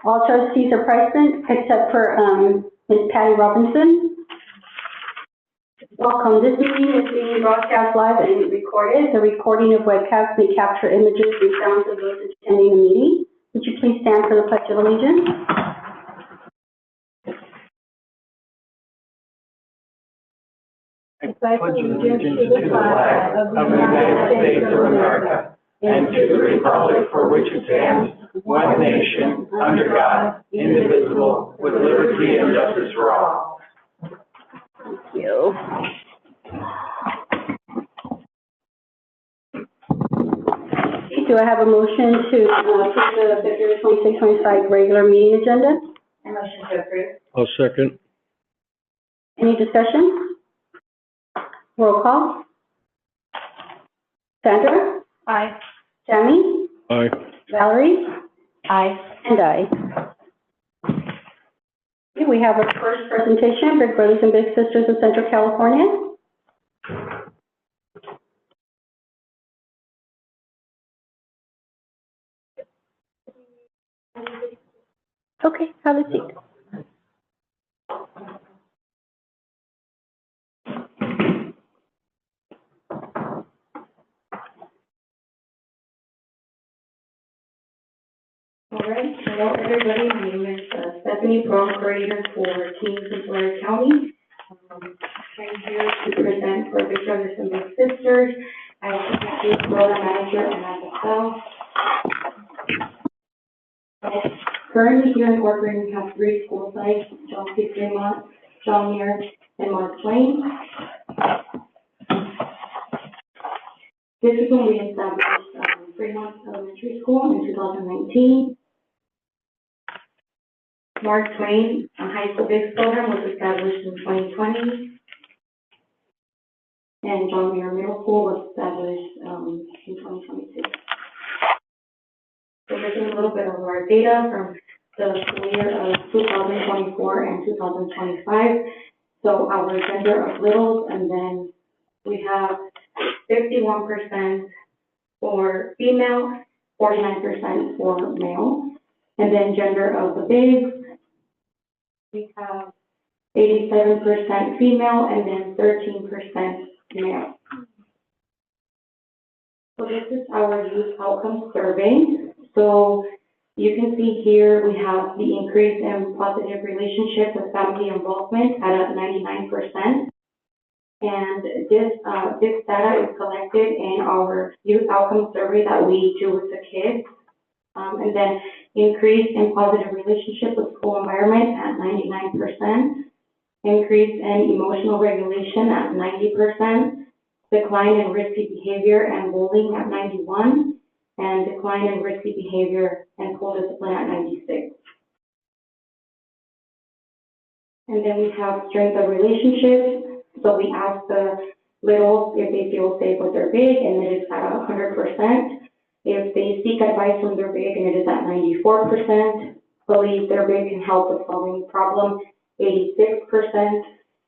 All trustees are present except for Ms. Patty Robinson. Welcome. This meeting is being broadcast live and recorded. The recording of webcasts may capture images and sounds of those attending the meeting. Would you please stand for the Pledge of Allegiance? I pledge allegiance to the flag of the United States of America and to the republic for which it stands, one nation, under God, indivisible, with liberty and justice for all. Thank you. Do I have a motion to approve the February 26, 25 regular meeting agenda? A motion to approve. I'll second. Any discussion? Roll call. Sandra? Aye. Tammy? Aye. Valerie? Aye. And aye. Okay, we have our first presentation, Big Brothers and Big Sisters of Central California. Okay, have a seat. All right, hello everybody. My name is Stephanie, program coordinator for Teens in Tulare County. I'm here to present for Big Brothers and Big Sisters as the program manager and as well. Currently here in Oregon, we have 3 school sites: John C. Fremont, John Muir, and Mark Twain. This is when we established Fremont Elementary School in 2019. Mark Twain High School Bigs program was established in 2020. And John Muir Middle School was established in 2022. So this is a little bit of our data from the school year of 2024 and 2025. So our gender of littles, and then we have 51% for female, 49% for male. And then gender of the bigs, we have 87% female and then 13% male. So this is our youth outcome survey. So you can see here we have the increase in positive relationship with family involvement at 99%. And this data is collected in our youth outcome survey that we do with the kids. And then increase in positive relationship with school environment at 99%. Increase in emotional regulation at 90%. Decline in risky behavior and bullying at 91%. And decline in risky behavior and school discipline at 96%. And then we have strength of relationships. So we ask the littles if they feel safe with their big, and it is at 100%. If they seek advice from their big, and it is at 94%. Believe their big can help with solving a problem, 86%.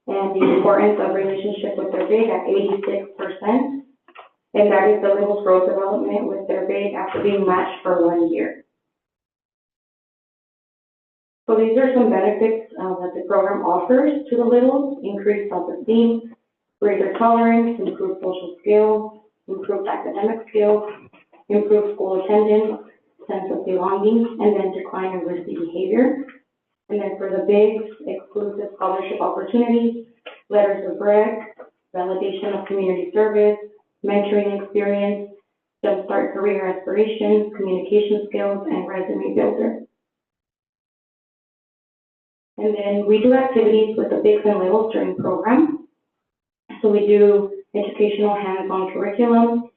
And the importance of relationship with their big at 86%. And that is the little's growth development with their big after being matched for 1 year. So these are some benefits that the program offers to the littles: increased self-esteem, greater tolerance, improved social skills, improved academic skills, improved school attendance, sense of belonging, and then decline in risky behavior. And then for the bigs, exclusive scholarship opportunities, letters of rec, validation of community service, mentoring experience, jumpstart career aspirations, communication skills, and resume builder. And then we do activities with the bigs and littles during program. So we do educational hands-on curriculum.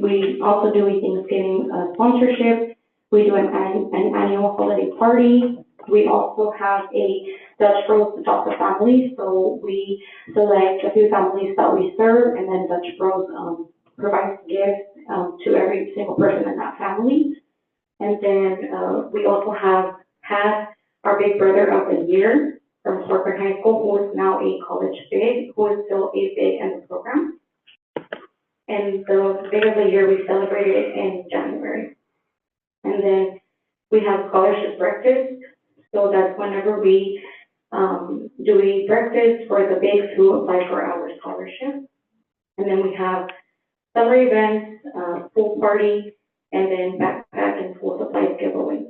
We also do a Thanksgiving sponsorship. We do an annual holiday party. We also have a Dutch Bros adopt a family. So we select a few families that we serve, and then Dutch Bros provides gifts to every single person in that family. And then we also have had our Big Brother of the Year from Corcoran High School, who is now a college big, who is still a big in the program. And the Big of the Year, we celebrated it in January. And then We have scholarship breakfast, so that's whenever we do a breakfast for the bigs who apply for our scholarship. And then we have summer events, pool party, and then backpack and school supplies giveaway.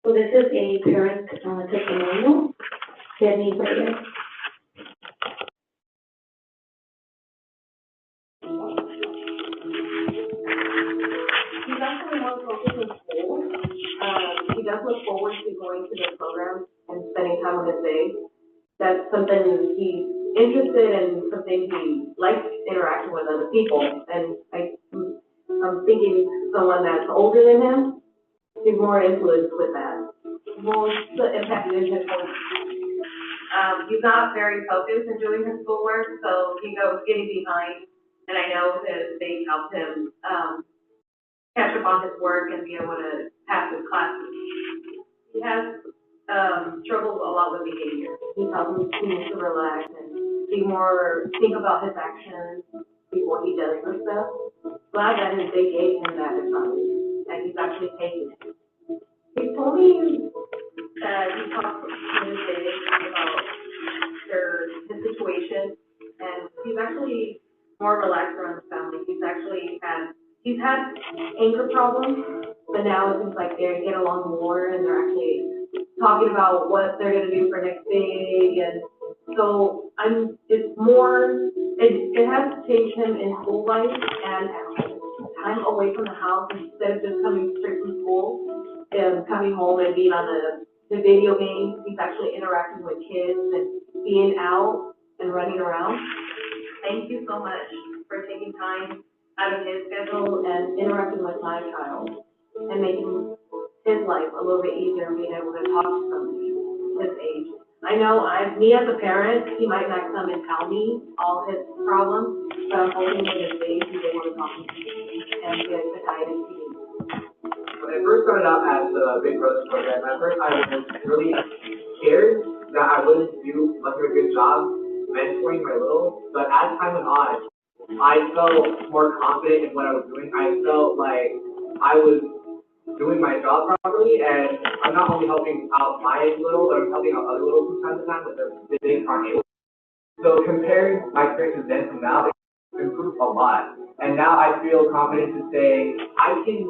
So this is a parent testimonial. Jenny Reyes. He's actually more focused in school. He does look forward to going to the program and spending time with his day. That's something he's interested in, something he likes interacting with other people. And I'm thinking someone that's older than him, he's more influenced with that. Most the impact in his home. He's not very focused in doing his schoolwork, so he goes getting behind. And I know that they helped him catch up on his work and be able to pass his classes. He has struggled a lot with behavior. He tells him he needs to relax and think about his actions before he does this stuff. Glad that they gave him that advice, and he's actually taking it. He told me that he talked to his dad about his situation, and he's actually more relaxed around his family. He's had anger problems, but now it seems like they get along more and they're actually talking about what they're going to do for next big. And so it has changed him in school life and time away from the house instead of just coming straight from school and coming home and being on the video games. He's actually interacting with kids and being out and running around. Thank you so much for taking time out of his schedule and interacting with my child and making his life a little bit easier and being able to talk to somebody his age. I know me as a parent, he might not come and tell me all his problems, but I'm hoping with his age he's able to talk to me and get the guidance he needs. When I first started out as the Big Brothers program, at first I was really scared that I wouldn't do much of a good job mentoring my little, but as time went on, I felt more confident in what I was doing. I felt like I was doing my job properly, and I'm not only helping out my little, but I'm helping out other little from time to time, but the big aren't able. So comparing my experiences then to now, it's improved a lot. And now I feel confident to say I can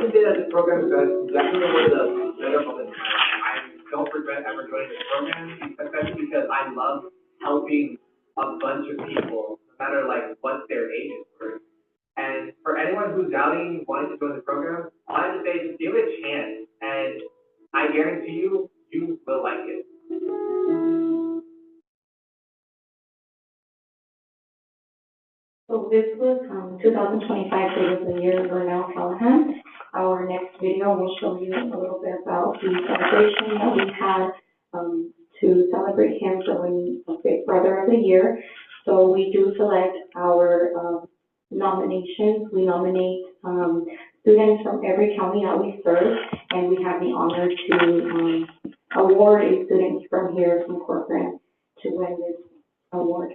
say that this program is definitely one of the better moments of my life. I don't regret ever joining this program, especially because I love helping a bunch of people, no matter like what their ages were. And for anyone who's doubting wanting to join the program, all I have to say is give it a chance, and I guarantee you, you will like it. So this was 2025 State of the Year, Burnell Callahan. Our next video will show you a little bit about the celebration that we had to celebrate him for winning Big Brother of the Year. So we do select our nominations. We nominate students from every county that we serve, and we have the honor to award a student from here, from Corcoran, to win this award.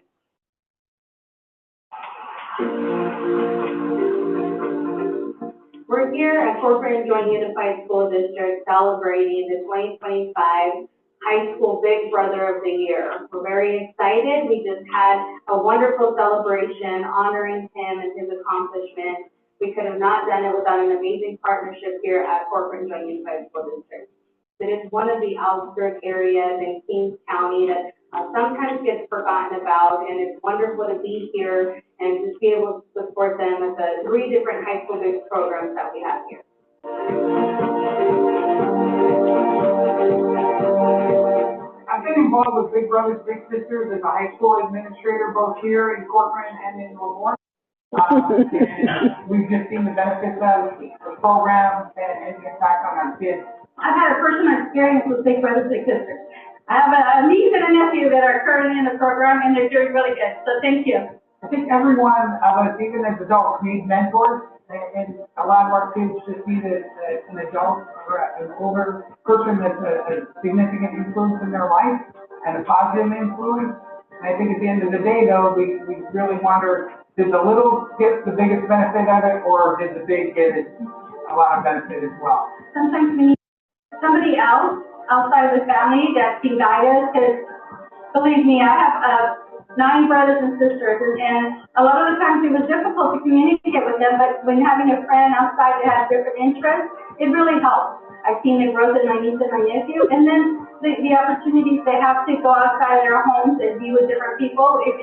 We're here at Corcoran Joint Unified School District celebrating the 2025 High School Big Brother of the Year. We're very excited. We just had a wonderful celebration honoring him and his accomplishments. We could have not done it without an amazing partnership here at Corcoran Joint Unified School District. It is one of the outskirt areas in Kings County that sometimes gets forgotten about, and it's wonderful to be here and just be able to support them with the 3 different high school based programs that we have here. I've been involved with Big Brothers Big Sisters as a high school administrator, both here in Corcoran and in Lemoore. And we've just seen the benefits of the program and the impact on our kids. I've had a personal experience with Big Brothers Big Sisters. I have a niece and a nephew that are currently in the program, and they're doing really good. So thank you. I think every one of us, even as adults, needs mentors, and a lot of our kids just need an adult or an older person that's a significant influence in their life and a positive influence. And I think at the end of the day, though, we really wonder did the little get the biggest benefit of it, or did the big get a lot of benefit as well? Sometimes we need somebody else outside of the family that can guide us, because believe me, I have 9 brothers and sisters, and a lot of the times it was difficult to communicate with them, but when having a friend outside that has different interests, it really helps. I've seen the growth in my niece and my nephew, and then the opportunities they have to go outside their homes and be with different people, it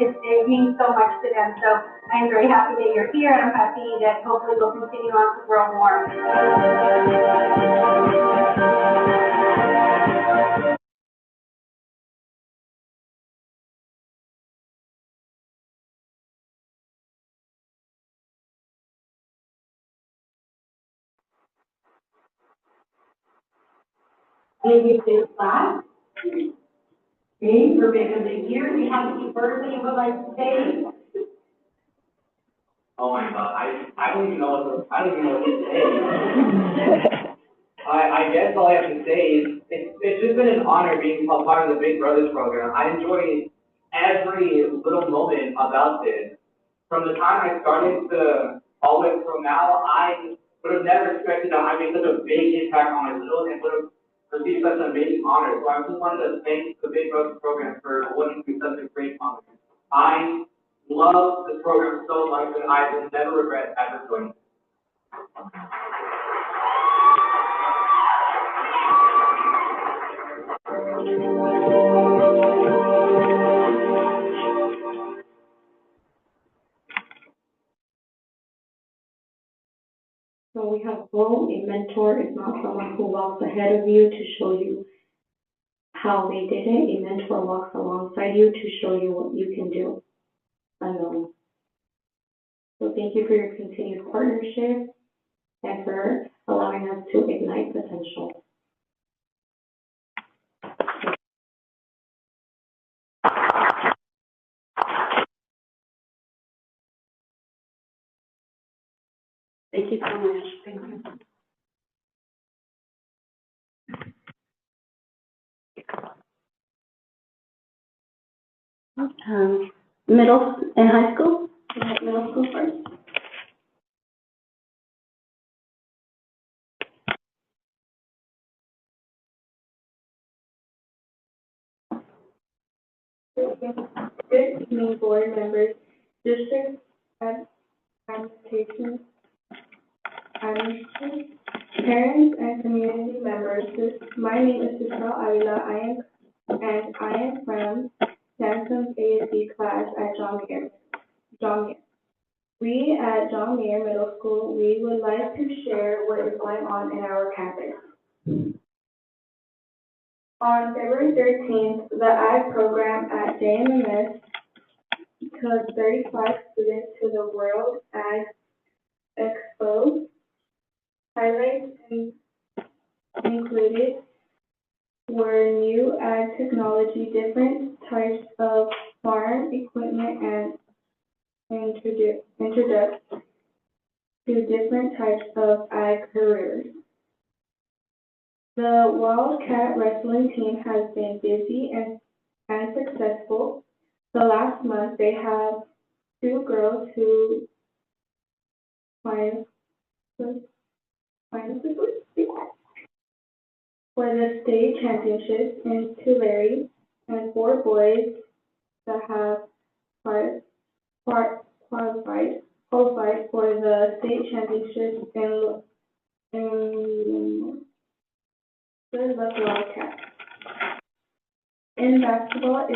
means so much to them. So I'm very happy that you're here, and I'm happy that hopefully we'll continue on to grow more. Maybe this class. Okay, for big of the year, we have any words that you would like to say? Oh my God, I don't even know what to say. I guess all I have to say is, it's just been an honor being a part of the Big Brothers program. I enjoy every little moment about this. From the time I started to all the way till now, I would have never expected that I'd make such a big impact on my little and would have received such an amazing honor. So I just wanted to thank the Big Brothers program for awarding me such a great honor. I love this program so much that I will never regret ever joining. So we have grown. A mentor is not someone who walks ahead of you to show you how they did it. A mentor walks alongside you to show you what you can do alone. So thank you for your continued partnership and for allowing us to ignite potential. Thank you so much. Thank you. Middle and high school? Middle school first. Good evening, board members, district administration, parents, and community members. My name is Susana Avila. I am from Samson's ASD class at John Muir. We at John Muir Middle School, we would like to share what is going on in our campus. On February 13th, the Ag program at JMMS took 35 students to the World Ag Expo. Highlights included were new ag technology, different types of farm equipment, and introduction to different types of ag careers. The Wildcat wrestling team has been busy and successful. The last month, they have 2 girls who for the state championships in Tulare, and 4 boys that have qualified for the state championships in the Wildcat. In basketball,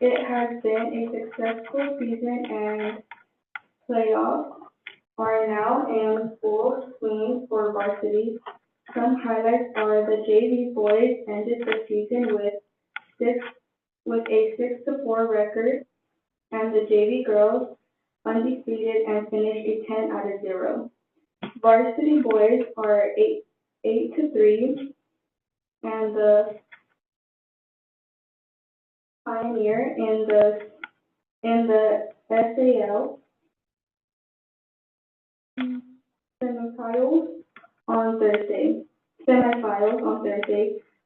it has been a successful season, and playoffs are now in full swing for varsity. Some highlights are the JV boys ended the season with a 6-4 record, and the JV girls undefeated and finished a 10 out of 0. Varsity boys are 8-3, and the Pioneer in the SAL semifinals on Thursday.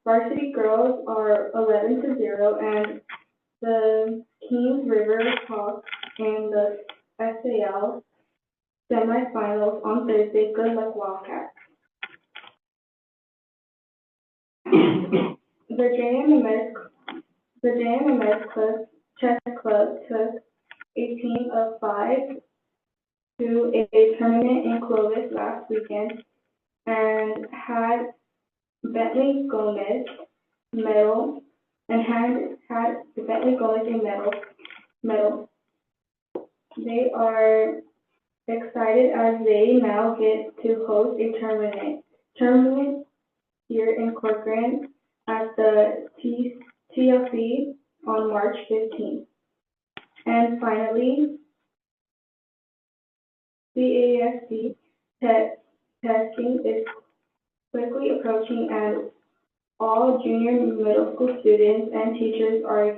Varsity girls are 11-0, and the Kings River Hawks in the SAL semifinals on Thursday. Good luck, Wildcats. The JMMS Club Chess Club took a team of 5 to a tournament in Clovis last weekend and had Bentley Gomez medal had Bentley Gomez a medal. They are excited as they now get to host a tournament here in Corcoran at the TLC on March 15th. And finally, CASD testing is quickly approaching as all junior and middle school students and teachers are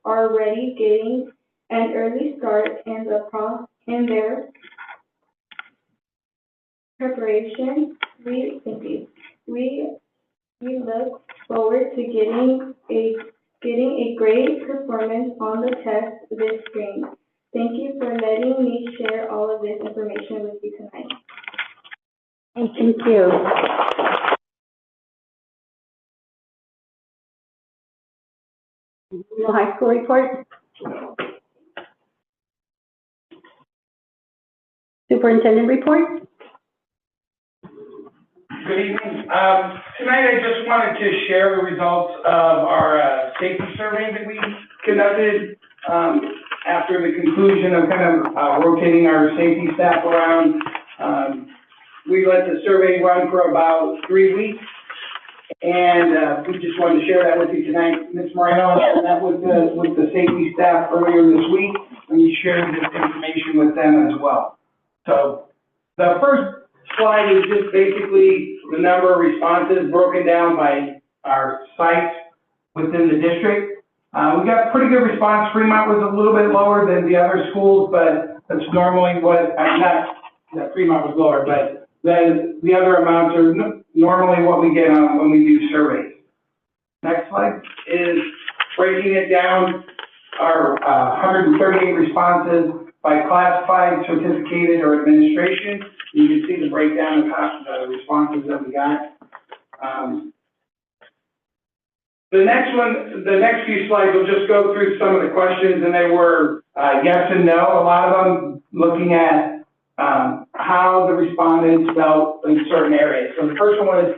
already getting an early start in their preparation. We look forward to getting a great performance on the test this spring. Thank you for letting me share all of this information with you tonight. Thank you. High school report. Superintendent report. Good evening. Tonight I just wanted to share the results of our safety survey that we conducted after the conclusion of kind of rotating our safety staff around. We let the survey run for about 3 weeks, and we just wanted to share that with you tonight. Ms. Moreno met with the safety staff earlier this week, and we shared this information with them as well. So the first slide is just basically the number of responses broken down by our sites within the district. We got pretty good response. Fremont was a little bit lower than the other schools, but that's normally what, not that Fremont was lower, but then the other amounts are normally what we get on when we do surveys. Next slide is breaking it down, our 138 responses by classified, certificated, or administration. You can see the breakdown of the responses that we got. The next few slides will just go through some of the questions, and they were yes and no. A lot of them looking at how the respondents felt in certain areas. So the first one was,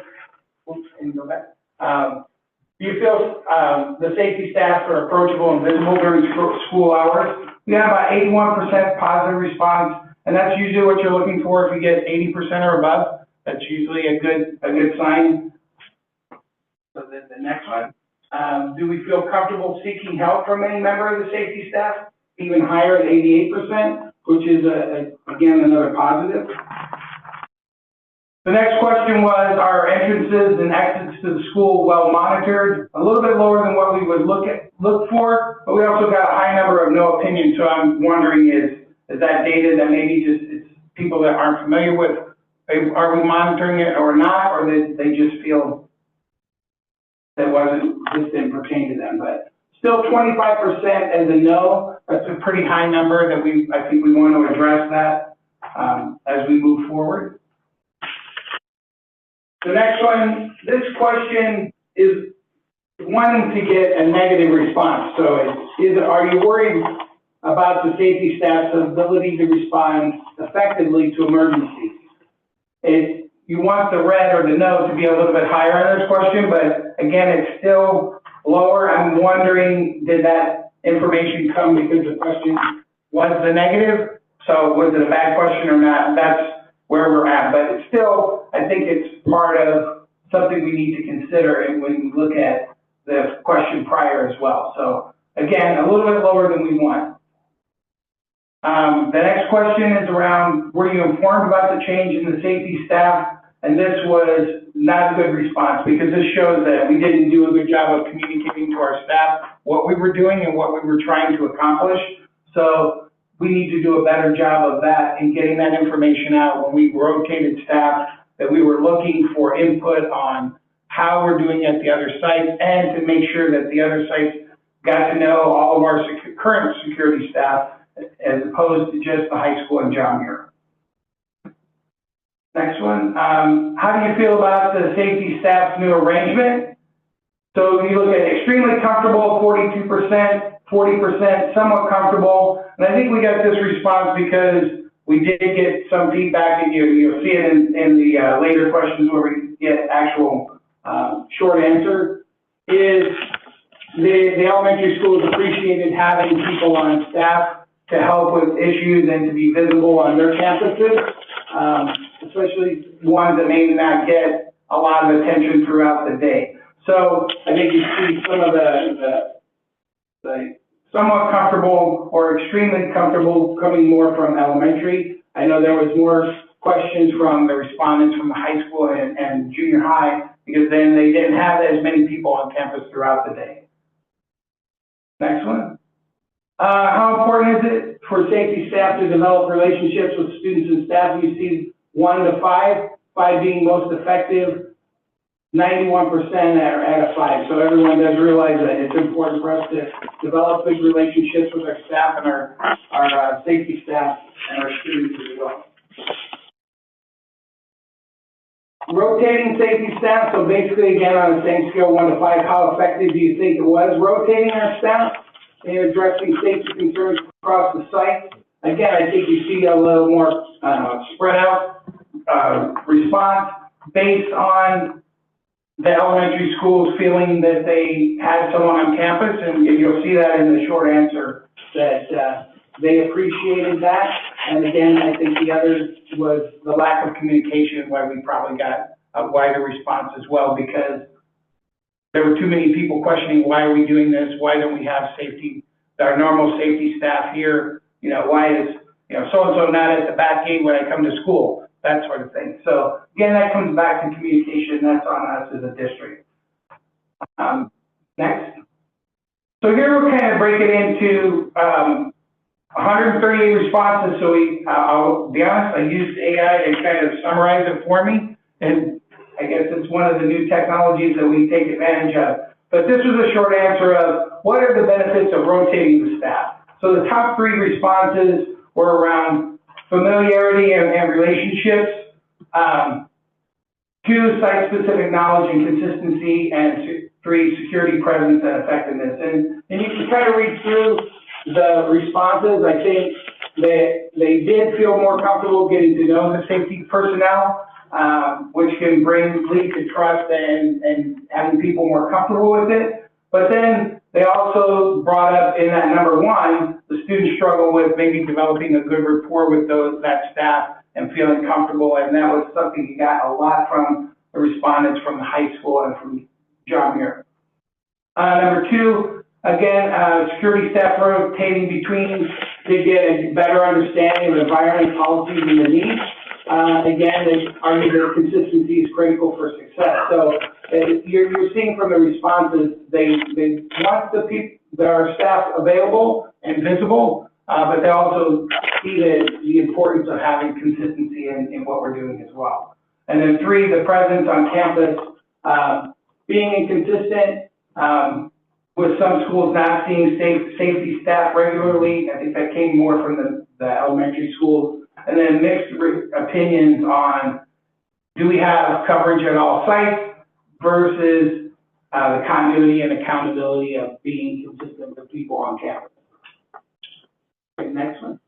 can you go back? Do you feel the safety staff are approachable and visible during school hours? We got about 81% positive response, and that's usually what you're looking for. If you get 80% or above, that's usually a good sign. So then the next one, do we feel comfortable seeking help from any member of the safety staff? Even higher at 88%, which is again another positive. The next question was, are entrances and exits to the school well monitored? A little bit lower than what we would look for, but we also got a high number of no opinion. So I'm wondering, is that data that maybe just it's people that aren't familiar with, are we monitoring it or not, or they just feel that this didn't pertain to them? But still 25% as a no. That's a pretty high number that I think we want to address that as we move forward. The next one, this question is wanting to get a negative response. So are you worried about the safety staff's ability to respond effectively to emergencies? You want the red or the no to be a little bit higher on this question, but again, it's still lower. I'm wondering, did that information come because the question was the negative? So was it a bad question or not? That's where we're at, but it's still, I think it's part of something we need to consider when we look at the question prior as well. So again, a little bit lower than we want. The next question is around, were you informed about the change in the safety staff? And this was not a good response, because this shows that we didn't do a good job of communicating to our staff what we were doing and what we were trying to accomplish. So we need to do a better job of that and getting that information out when we rotated staff, that we were looking for input on how we're doing at the other sites, and to make sure that the other sites got to know all of our current security staff as opposed to just the high school in John Muir. Next one, how do you feel about the safety staff's new arrangement? So if you look at extremely comfortable, 42%, 40%, somewhat comfortable. And I think we got this response because we did get some feedback, and you'll see it in the later questions where we get actual short answer, is the elementary schools appreciated having people on staff to help with issues and to be visible on their campuses, especially ones that may not get a lot of attention throughout the day. So I think you see some of the somewhat comfortable or extremely comfortable coming more from elementary. I know there was more questions from the respondents from the high school and junior high, because then they didn't have as many people on campus throughout the day. Next one. How important is it for safety staff to develop relationships with students and staff? You see 1 to 5, 5 being most effective, 91% are at a 5. So everyone does realize that it's important for us to develop good relationships with our staff and our safety staff and our students as well. Rotating safety staff, so basically again on the same scale, 1 to 5, how effective do you think it was rotating our staff in addressing safety concerns across the site? Again, I think you see a little more spread out response based on the elementary schools feeling that they had someone on campus, and you'll see that in the short answer that they appreciated that. And again, I think the other was the lack of communication, where we probably got a wider response as well, because there were too many people questioning, why are we doing this? Why don't we have safety, our normal safety staff here? You know, why is, so-and-so not at the back gate when I come to school? That sort of thing. So again, that comes back to communication. That's on us as a district. Next. So here we're kind of breaking into 138 responses. So I'll be honest, I used AI to kind of summarize it for me. And I guess it's one of the new technologies that we take advantage of. But this was a short answer of what are the benefits of rotating the staff. So the top 3 responses were around familiarity and relationships, 2, site-specific knowledge and consistency, and 3, security, presence, and effectiveness. And you can kind of read through the responses. I think that they did feel more comfortable getting to know the safety personnel, which can lead to trust and having people more comfortable with it. But then they also brought up in that number 1, the students struggle with maybe developing a good rapport with that staff and feeling comfortable. And that was something you got a lot from the respondents from the high school and from John Muir. Number 2, again, security staff rotating between to get a better understanding of environment policies and the needs. Again, they argue that consistency is critical for success. So you're seeing from the responses, they want our staff available and visible, but they also see the importance of having consistency in what we're doing as well. And then 3, the presence on campus, being inconsistent, with some schools not seeing safety staff regularly. I think that came more from the elementary schools. And then mixed opinions on, do we have coverage at all sites versus the continuity and accountability of being consistent with people on campus. Okay, next one.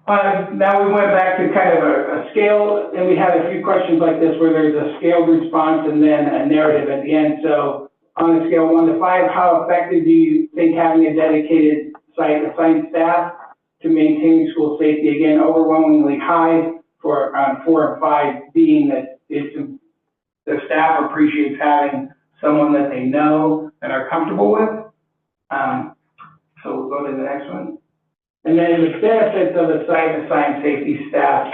Now we went back to kind of a scale, and we had a few questions like this where there's a scaled response and then a narrative at the end. So on a scale 1 to 5, how effective do you think having a dedicated site assigned staff to maintain school safety? Again, overwhelmingly high for 4 and 5, being that the staff appreciates having someone that they know and are comfortable with. So we'll go to the next one. And then the benefits of the site assigned safety staff,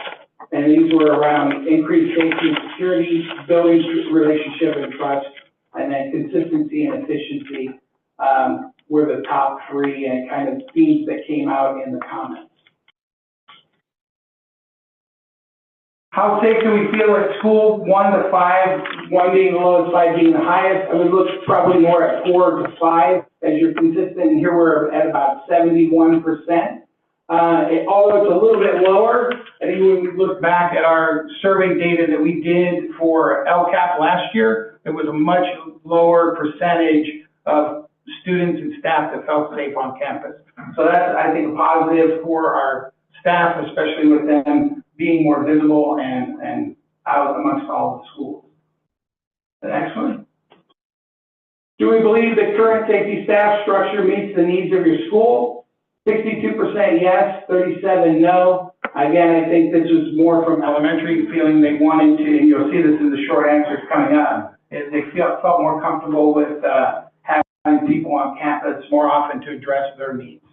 and these were around increased safety and security, building relationship and trust, and then consistency and efficiency were the top 3 and kind of themes that came out in the comments. How safe do we feel at school? 1 to 5, 1 being the lowest, 5 being the highest. I would look probably more at 4 to 5 as you're consistent. And here we're at about 71%. Although it's a little bit lower, I think when we look back at our survey data that we did for LCAP last year, it was a much lower percentage of students and staff that felt safe on campus. So that's, I think, a positive for our staff, especially with them being more visible and out amongst all the schools. The next one. Do we believe the current safety staff structure meets the needs of your school? 62% yes, 37% no. Again, I think this was more from elementary feeling they wanted to, and you'll see this in the short answers coming up. They felt more comfortable with having people on campus more often to address their needs.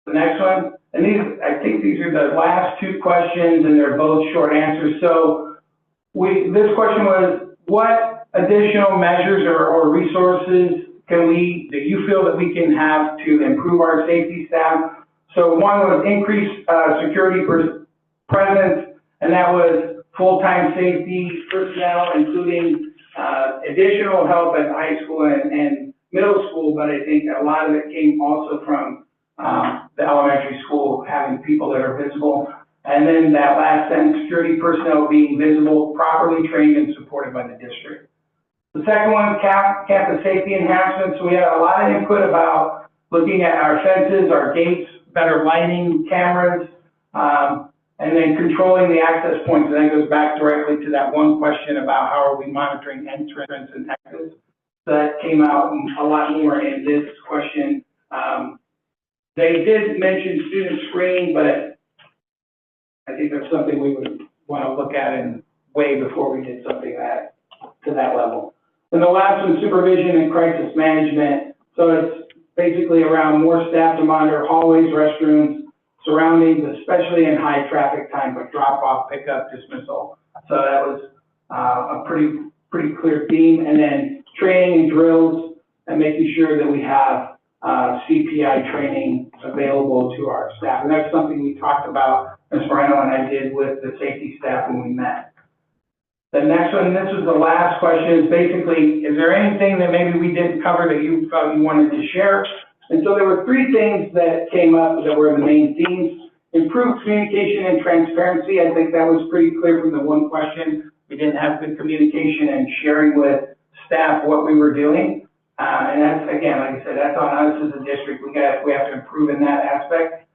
The next one, and I think these are the last two questions, and they're both short answers. So this question was, what additional measures or resources that you feel that we can have to improve our safety staff? So one was increased security presence, and that was full-time safety personnel, including additional help at high school and middle school, but I think a lot of it came also from the elementary school, having people that are visible. And then that last sentence, security personnel being visible, properly trained and supported by the district. The second one, campus safety enhancements. So we had a lot of input about looking at our fences, our gates, better lighting, cameras, and then controlling the access points. And that goes back directly to that one question about how are we monitoring entrance and exits. So that came out a lot more in this question. They did mention student screening, but I think that's something we would want to look at and weigh before we did something to that level. And the last one, supervision and crisis management. So it's basically around more staff to monitor hallways, restrooms, surroundings, especially in high traffic time, like drop off, pickup, dismissal. So that was a pretty clear theme. And then training and drills and making sure that we have CPI training available to our staff. And that's something we talked about, Ms. Moreno and I did with the safety staff when we met. The next one, this was the last question, is basically, is there anything that maybe we didn't cover that you felt you wanted to share? And so there were three things that came up that were the main themes. Improved communication and transparency. I think that was pretty clear from the one question. We didn't have good communication and sharing with staff what we were doing. And that's, again, like I said, that's on us as a district. We have to improve in that aspect.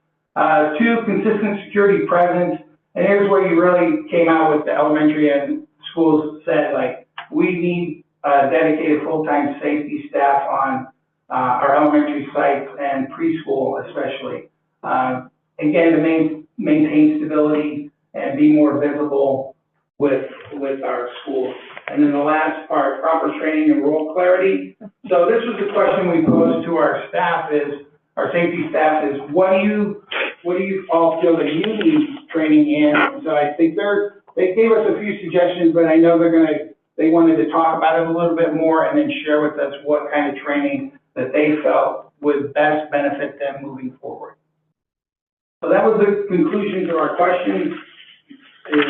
Two, consistent security presence. And here's where you really came out with the elementary and schools said, like, we need dedicated full-time safety staff on our elementary sites and preschool especially. Again, to maintain stability and be more visible with our schools. And then the last part, proper training and role clarity. So this was the question we posed to our staff our safety staff is, what do you all feel that you need training in? So I think they gave us a few suggestions, but I know they wanted to talk about it a little bit more and then share with us what kind of training that they felt would best benefit them moving forward. So that was the conclusion to our questions. Does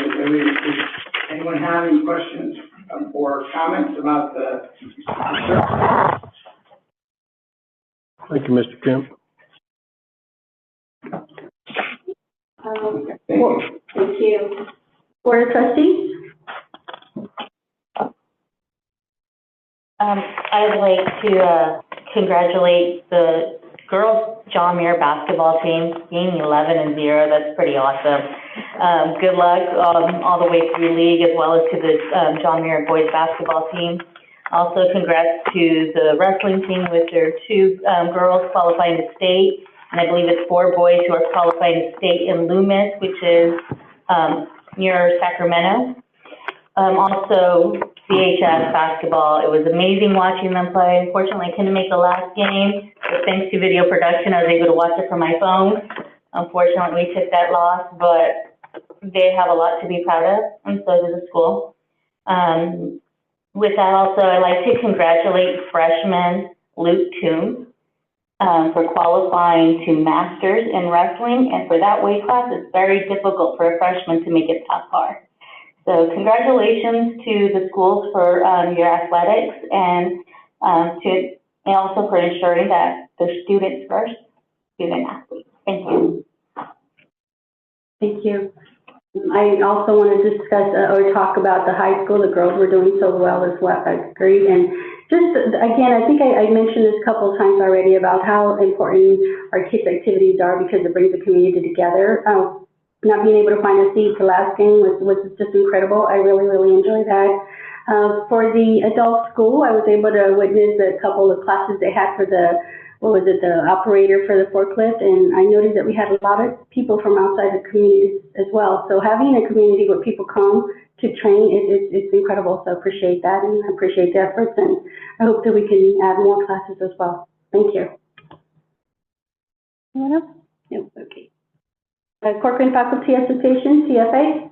anyone have any questions or comments about the survey? Thank you, Mr. Kemp. Thank you. Board of Trustees? I'd like to congratulate the girls John Muir basketball team, being 11-0. That's pretty awesome. Good luck all the way through league, as well as to the John Muir boys basketball team. Also, congrats to the wrestling team with their two girls qualifying to state, and I believe it's 4 boys who are qualifying to state in Loomis, which is near Sacramento. Also, CHS basketball. It was amazing watching them play. Unfortunately, I couldn't make the last game, but thanks to video production, I was able to watch it from my phone. Unfortunately, we took that loss, but they have a lot to be proud of, and so does the school. With that, also, I'd like to congratulate freshman Luke Toombs for qualifying to Masters in wrestling, and for that weight class, it's very difficult for a freshman to make it that far. So congratulations to the schools for your athletics and also for ensuring that the students first, student athletes. Thank you. Thank you. I also want to discuss or talk about the high school. The girls were doing so well as well. I agree. And just again, I think I mentioned this a couple of times already about how important our kids' activities are because it brings the community together. Not being able to find a seat to last game was just incredible. I really, really enjoyed that. For the adult school, I was able to witness a couple of classes they had for the the operator for the forklift, and I noticed that we had a lot of people from outside the community as well. So having a community where people come to train, it's incredible. So I appreciate that, and I appreciate the efforts, and I hope that we can add more classes as well. Thank you. Anyone else? No, okay. Corcoran Faculty Association, CFA.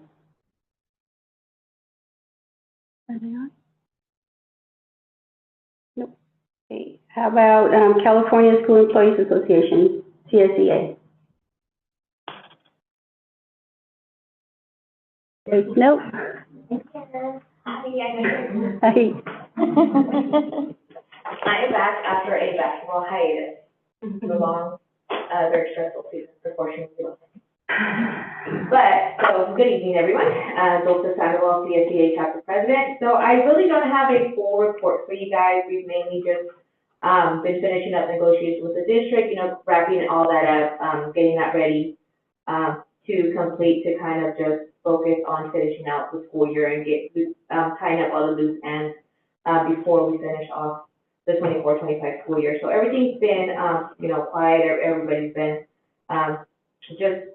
Are they on? Nope. Okay. How about California School Employees Association, CSEA? Nope. Hi. I am back after a basketball hiatus. It was a long, very stressful season, unfortunately. But, so, good evening, everyone. Dr. Sandoval, CSEA Chapter President. So I really don't have a full report for you guys. We've mainly just been finishing up negotiations with the district, wrapping all that up, getting that ready to complete, to kind of just focus on finishing out the school year and get tying up all the loose ends before we finish off the 24-25 school year. So everything's been, quiet. Everybody's been just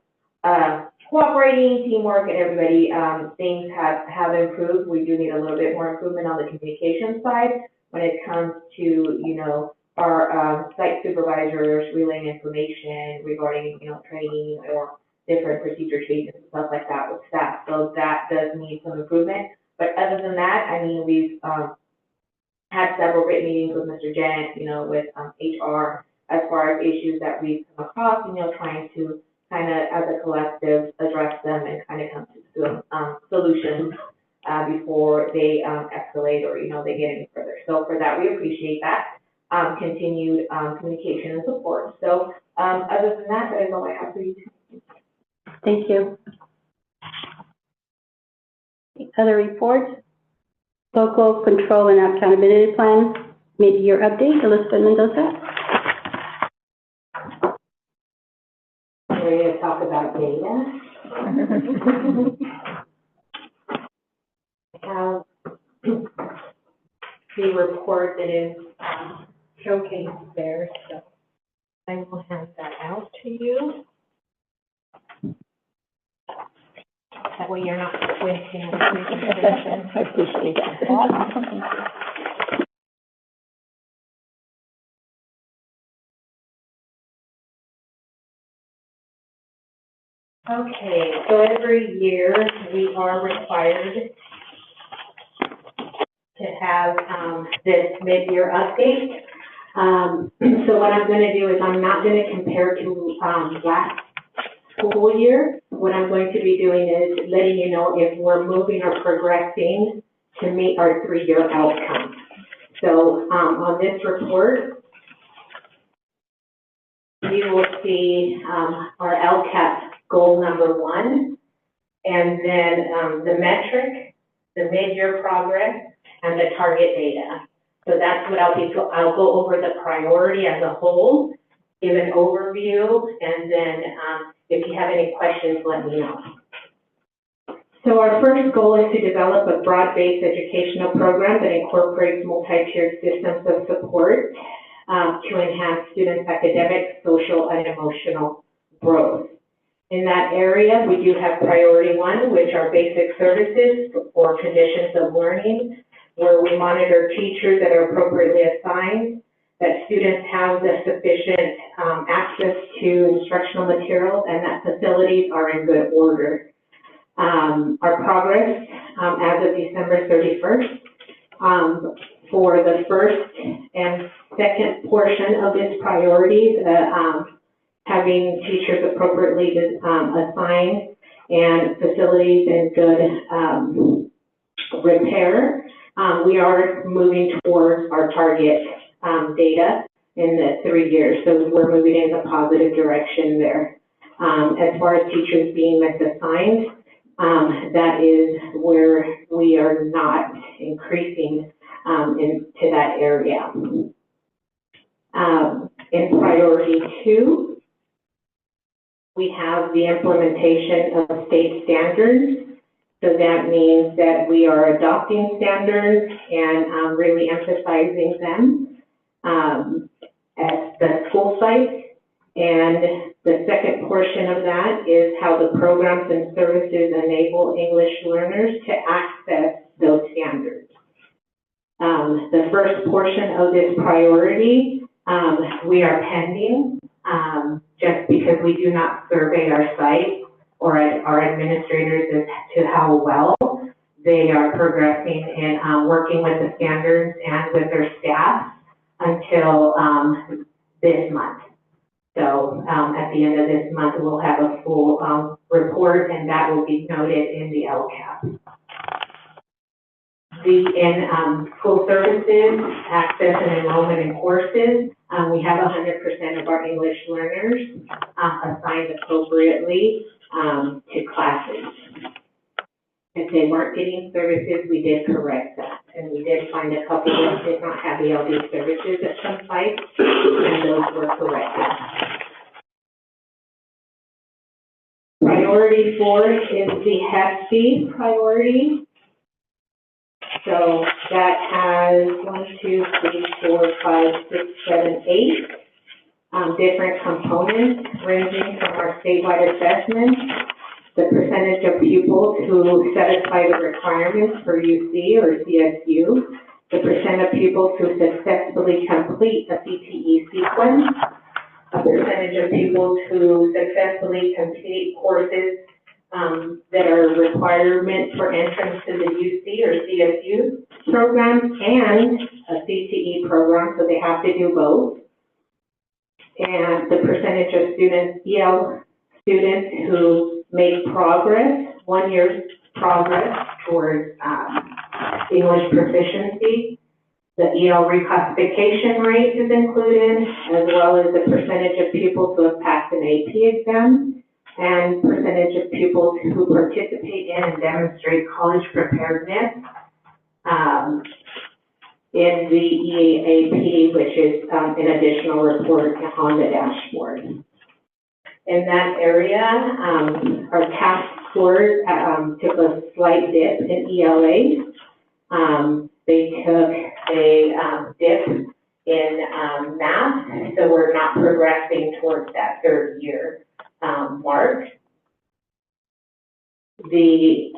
cooperating, teamwork, and everybody. Things have improved. We do need a little bit more improvement on the communication side when it comes to, our site supervisors relaying information regarding, training or different procedure changes and stuff like that with staff. So that does need some improvement. But other than that, I mean, we've had several great meetings with Mr. Jent, with HR as far as issues that we've come across, trying to kind of, as a collective, address them and kind of come to some solutions before they escalate or, they get any further. So for that, we appreciate that continued communication and support. So other than that, that is all I have for you today. Thank you. Other reports? Local control and accountability plan, mid-year update, Elizabeth Mendoza. We're going to talk about data. I have the report that is showcased there, so I will hand that out to you. That way you're not squinting at the presentation. I appreciate that. Okay, so every year we are required to have this mid-year update. So what I'm going to do is I'm not going to compare to last school year. What I'm going to be doing is letting you know if we're moving or progressing to meet our 3-year outcome. So on this report, you will see our LCAP goal number 1, and then the metric, the mid-year progress, and the target data. So that's what I'll do. So I'll go over the priority as a whole, give an overview, and then if you have any questions, let me know. So our first goal is to develop a broad-based educational program that incorporates multi-tiered systems of support to enhance students' academic, social, and emotional growth. In that area, we do have priority 1, which are basic services for conditions of learning, where we monitor teachers that are appropriately assigned, that students have the sufficient access to instructional materials, and that facilities are in good order. Our progress as of December 31st, for the first and second portion of this priority, having teachers appropriately assigned and facilities in good repair, we are moving towards our target data in the 3 years, so we're moving in a positive direction there. As far as teachers being misassigned, that is where we are not increasing into that area. In priority 2, we have the implementation of state standards. So that means that we are adopting standards and really emphasizing them at the school site. And the second portion of that is how the programs and services enable English learners to access those standards. The first portion of this priority, we are pending just because we do not survey our site or our administrators as to how well they are progressing in working with the standards and with their staff until this month. So at the end of this month, we'll have a full report, and that will be noted in the LCAP. In school services, access and enrollment in courses, we have 100% of our English learners assigned appropriately to classes. If they weren't getting services, we did correct that. And we did find a couple that did not have ELD services at some sites, and those were corrected. Priority 4 is the HESD priority. So that has 1, 2, 3, 4, 5, 6, 7, 8 different components ranging from our statewide assessments, the percentage of pupils who satisfy the requirements for UC or CSU, the percent of pupils who successfully complete a CTE sequence, a percentage of pupils who successfully complete courses that are requirements for entrance to the UC or CSU program and a CTE program, so they have to do both. And the percentage of students, EL students who make progress, 1 year's progress towards English proficiency. The EL reclassification rate is included, as well as the percentage of pupils who have passed an AP exam, and percentage of pupils who participate in and demonstrate college preparedness in the EAP, which is an additional report on the dashboard. In that area, our CAP scores took a slight dip in ELA. They took a dip in math, so we're not progressing towards that 3rd year mark. The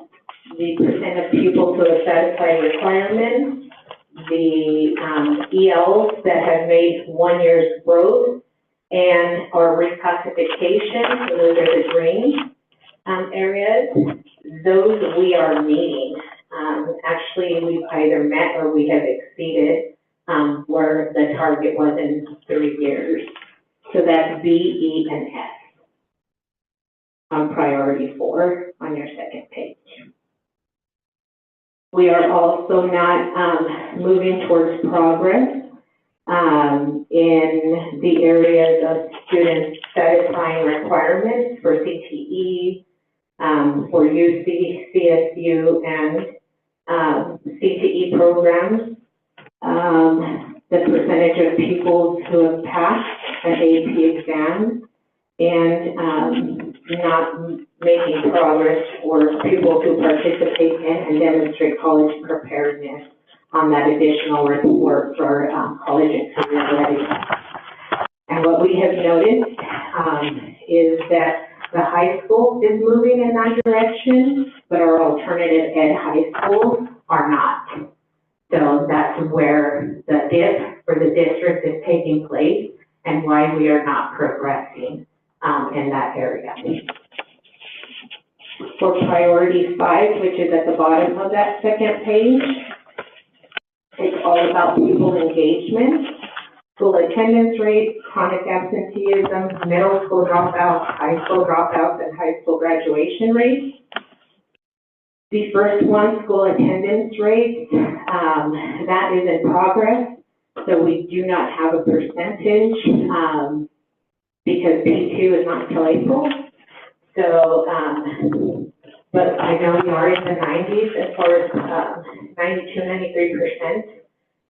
percent of pupils who have satisfied requirements, the ELs that have made 1 year's growth, and our reclassification, so those are the green areas, those we are meeting. Actually, we've either met or we have exceeded where the target was in 3 years. So that's B, E, and S on priority 4 on your second page. We are also not moving towards progress in the areas of students satisfying requirements for CTE, for UC, CSU, and CTE programs. The percentage of pupils who have passed an AP exam and not making progress for pupils who participate in and demonstrate college preparedness on that additional report for college and career readiness. And what we have noticed is that the high school is moving in that direction, but our alternative ed high schools are not. So that's where the dip for the district is taking place and why we are not progressing in that area. For priority 5, which is at the bottom of that second page, it's all about pupil engagement, school attendance rates, chronic absenteeism, middle school dropouts, high school dropouts, and high school graduation rates. The first one, school attendance rate, that is in progress. So we do not have a percentage, because P2 is not until April. So, but I know we are in the 90s as far as 92, 93%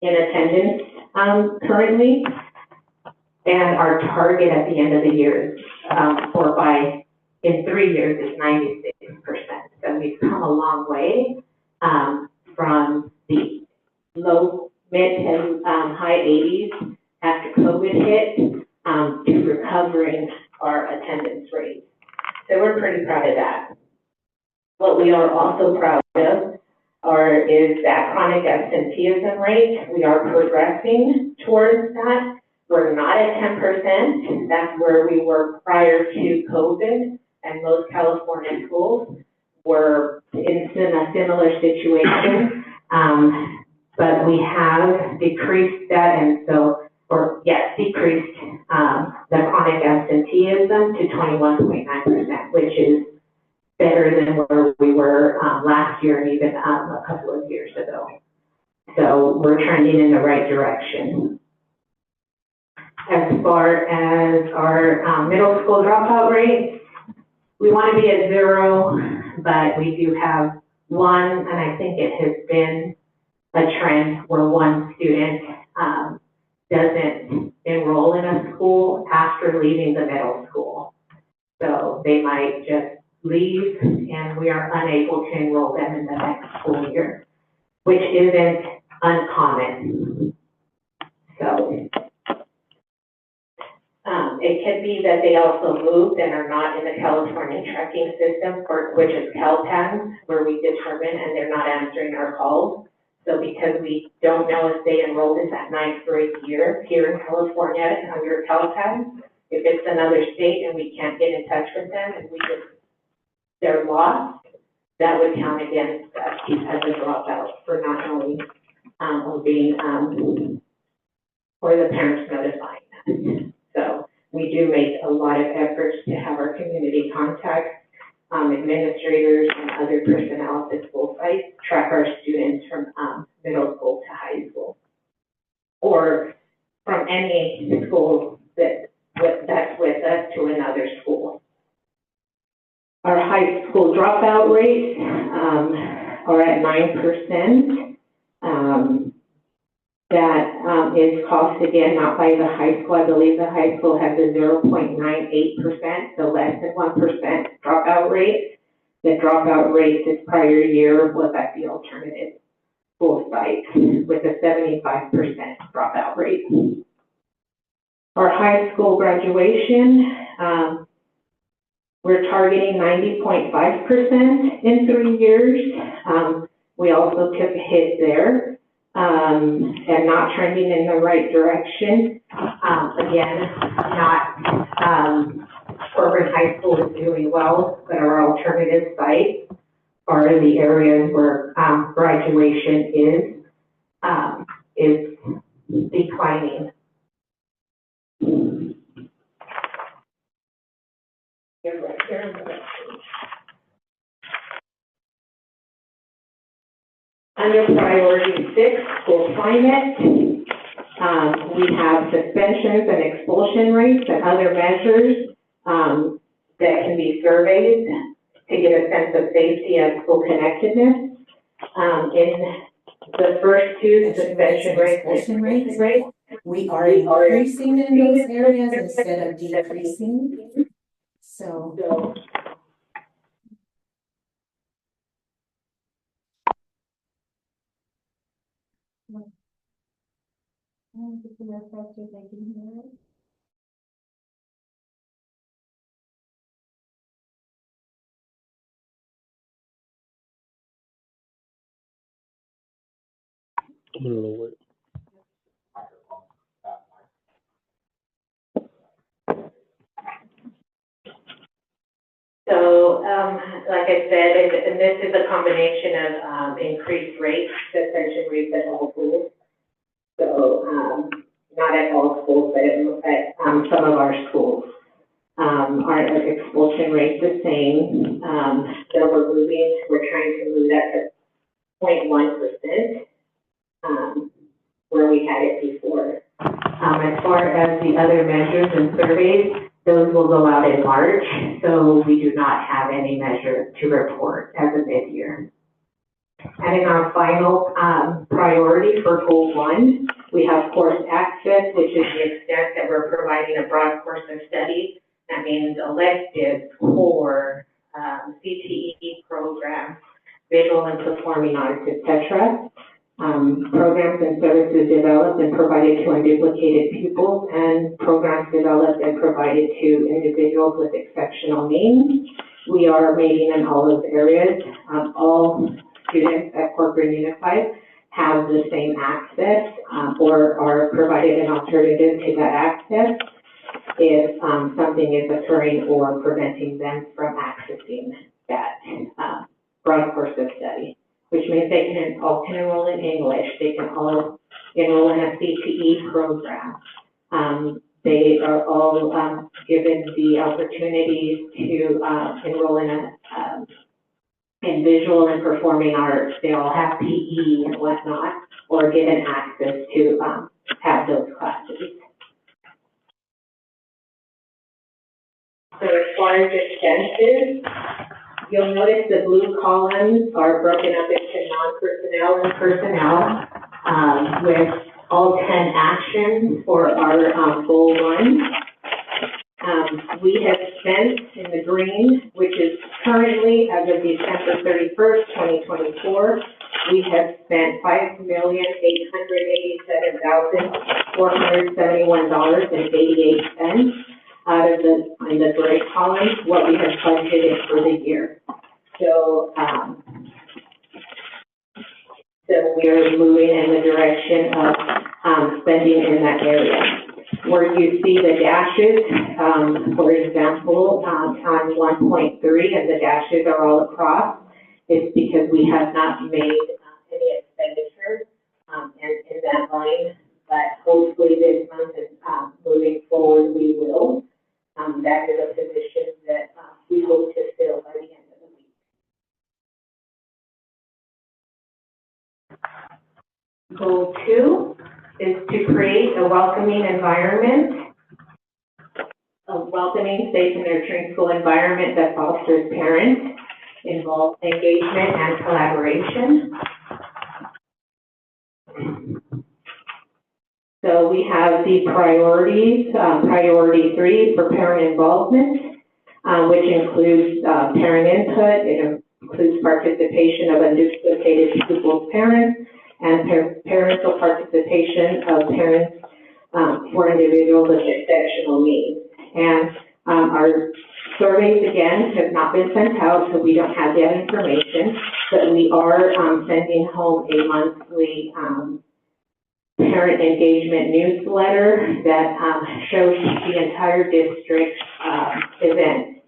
in attendance currently. And our target at the end of the year, in 3 years, is 96%. So we've come a long way from the low, mid, and high 80s after COVID hit to recovering our attendance rate. So we're pretty proud of that. What we are also proud of is that chronic absenteeism rate. We are progressing towards that. We're not at 10%. That's where we were prior to COVID, and most California schools were in a similar situation. But we have decreased that, and so, decreased the chronic absenteeism to 21.9%, which is better than where we were last year and even a couple of years ago. So we're trending in the right direction. As far as our middle school dropout rate, we want to be at 0, but we do have one, and I think it has been a trend where one student doesn't enroll in a school after leaving the middle school. So they might just leave and we are unable to enroll them in the next school year, which isn't uncommon. So it could be that they also moved and are not in the California tracking system, which is CalPANS, where we determine, and they're not answering our calls. So because we don't know if they enrolled in that 9th grade year here in California under CalPANS, if it's another state and we can't get in touch with them and they're lost, that would count against us as a dropout for not knowing or being, or the parents notifying us. So we do make a lot of efforts to have our community contacts, administrators and other personnel at the school sites track our students from middle school to high school, or from any school that's with us to another school. Our high school dropout rates are at 9%. That is caused, again, not by the high school. I believe the high school has a 0.98%, so less than 1% dropout rate. The dropout rate this prior year was at the alternative school site with a 75% dropout rate. Our high school graduation, we're targeting 90.5% in 3 years. We also took a hit there. And not trending in the right direction. Again, Corbin High School is doing well, but our alternative sites are in the areas where graduation is declining. Under priority 6, school climate, we have suspensions and expulsion rates and other measures that can be surveyed to get a sense of safety and school connectedness. In the first 2, suspension rates and expulsion rates, we are increasing in those areas instead of decreasing. So. So, like I said, and this is a combination of increased rates, suspension rates at all schools. So, not at all schools, but at some of our schools. Our expulsion rate the same. So we're trying to move that to 0.1%, where we had it before. far as the other measures and surveys, those will go out in March, so we do not have any measure to report as of mid-year. And in our final priority for goal 1, we have course access, which is the extent that we're providing a broad course of study. That means electives, core, CTE programs, visual and performing arts, etc. Programs and services developed and provided to unduplicated pupils, and programs developed and provided to individuals with exceptional needs. We are meeting in all those areas. All students at Corporate Unified have the same access or are provided an alternative to that access if something is occurring or preventing them from accessing that broad course of study, which means they can all enroll in English, they can all enroll in a CTE program. They are all given the opportunity to enroll in visual and performing arts. They all have PE and whatnot, or given access to have those classes. So as far as expenses, you'll notice the blue columns are broken up into non-personnel and personnel with all 10 actions for our goal 1. We have spent in the green, which is currently as of December 31st, 2024, we have spent $5,887,471.88 out of in the gray column, what we have budgeted for the year. So, so we are moving in the direction of spending in that area. Where you see the dashes, for example, on 1.3, and the dashes are all across, it's because we have not made any expenditure in that line, but hopefully this month and moving forward we will. That is a position that we hope to fill by the end of the week. Goal 2 is to create a welcoming environment, a welcoming, safe, and nurturing school environment that fosters parent involved engagement and collaboration. So we have the priorities, priority 3 for parent involvement, which includes parent input. It includes participation of unduplicated pupils' parents, and parental participation of parents for individuals with exceptional needs. And our surveys, again, have not been sent out, so we don't have that information, but we are sending home a monthly parent engagement newsletter that shows the entire district events.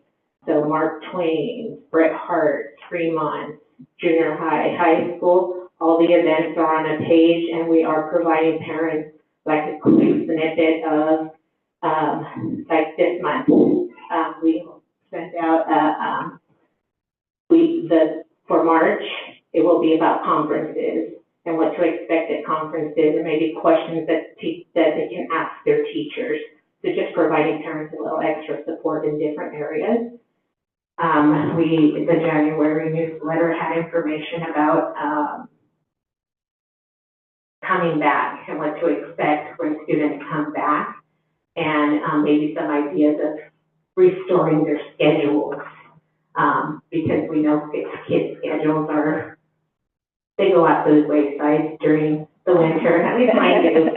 So Mark Twain, Bret Hart, Fremont, junior high, high school, all the events are on a page, and we are providing parents like a quick snippet of, like this month, we sent out, for March, it will be about conferences and what to expect at conferences, and maybe questions that they can ask their teachers. So just providing parents a little extra support in different areas. The January newsletter had information about coming back and what to expect when students come back, and maybe some ideas of restoring their schedules, because we know kids' schedules they go out those waysides during the winter, at least mine do.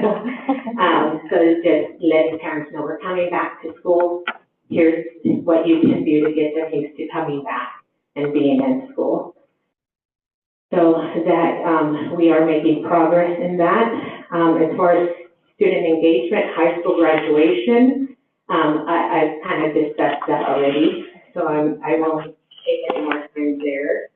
So just let parents know we're coming back to school. Here's what you can do to get them used to coming back and being in school. So that we are making progress in that. As far as student engagement, high school graduation, I've kind of discussed that already, so I won't take any more time there.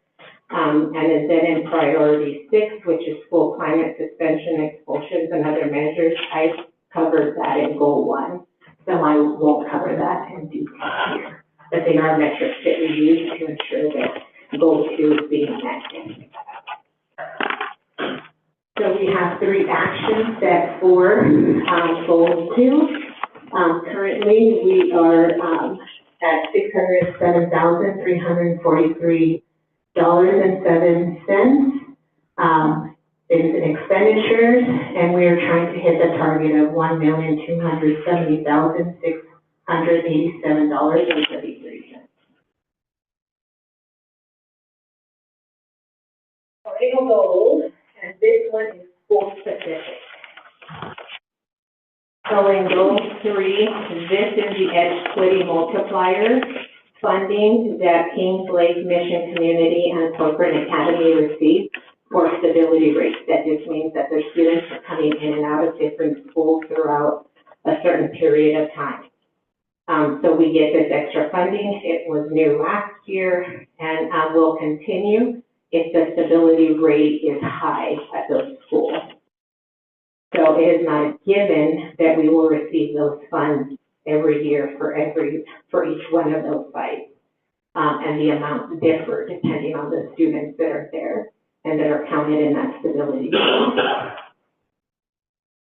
And then in priority 6, which is school climate, suspension, expulsions, and other measures, I covered that in goal 1, so I won't cover that in detail here. But they are metrics that we use to ensure that goal 2 is being met. So So we have 3 actions set for, goal 2. Currently, we are, at $607,343.07. Is in expenditures, and we are trying to hit the target of $1,270,687.33. Final goals, and this one is school specific. So in goal 3, this is the equity multiplier funding that Kings Lake Mission Community and Corporate Academy receive for stability rates. That just means that their students are coming in and out of different schools throughout a certain period of time. So we get this extra funding. It was new last year and will continue if the stability rate is high at those schools. So it is not a given that we will receive those funds every year for each one of those sites. And the amounts differ depending on the students that are there and that are counted in that stability.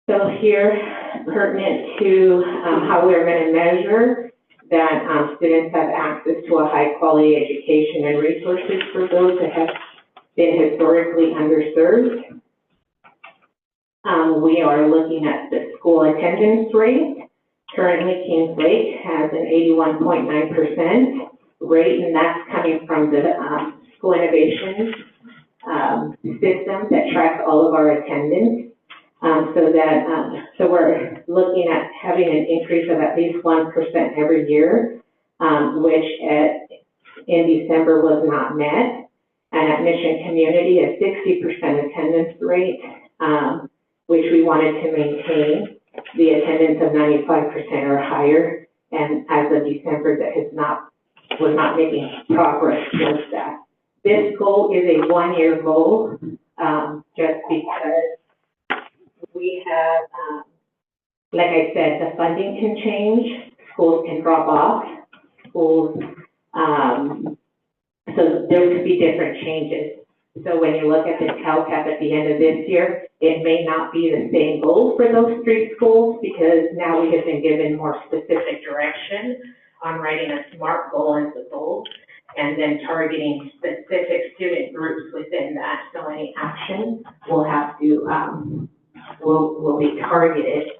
So here, pertinent to how we're going to measure that students have access to a high quality education and resources for those that have been historically underserved. We are looking at the school attendance rate. Currently, Kings Lake has an 81.9% rate, and that's coming from the school innovation system that tracks all of our attendance. So we're looking at having an increase of at least 1% every year, which in December was not met. And at Mission Community, a 60% attendance rate, which we wanted to maintain the attendance of 95% or higher. And as of December, we're not making progress towards that. This goal is a 1-year goal, just because we have, like I said, the funding can change, schools can drop off, so there could be different changes. So when you look at this CalCAP at the end of this year, it may not be the same goal for those 3 schools because now we have been given more specific direction on writing a SMART goal as the goal and then targeting specific student groups within that. So any action will have to, will be targeted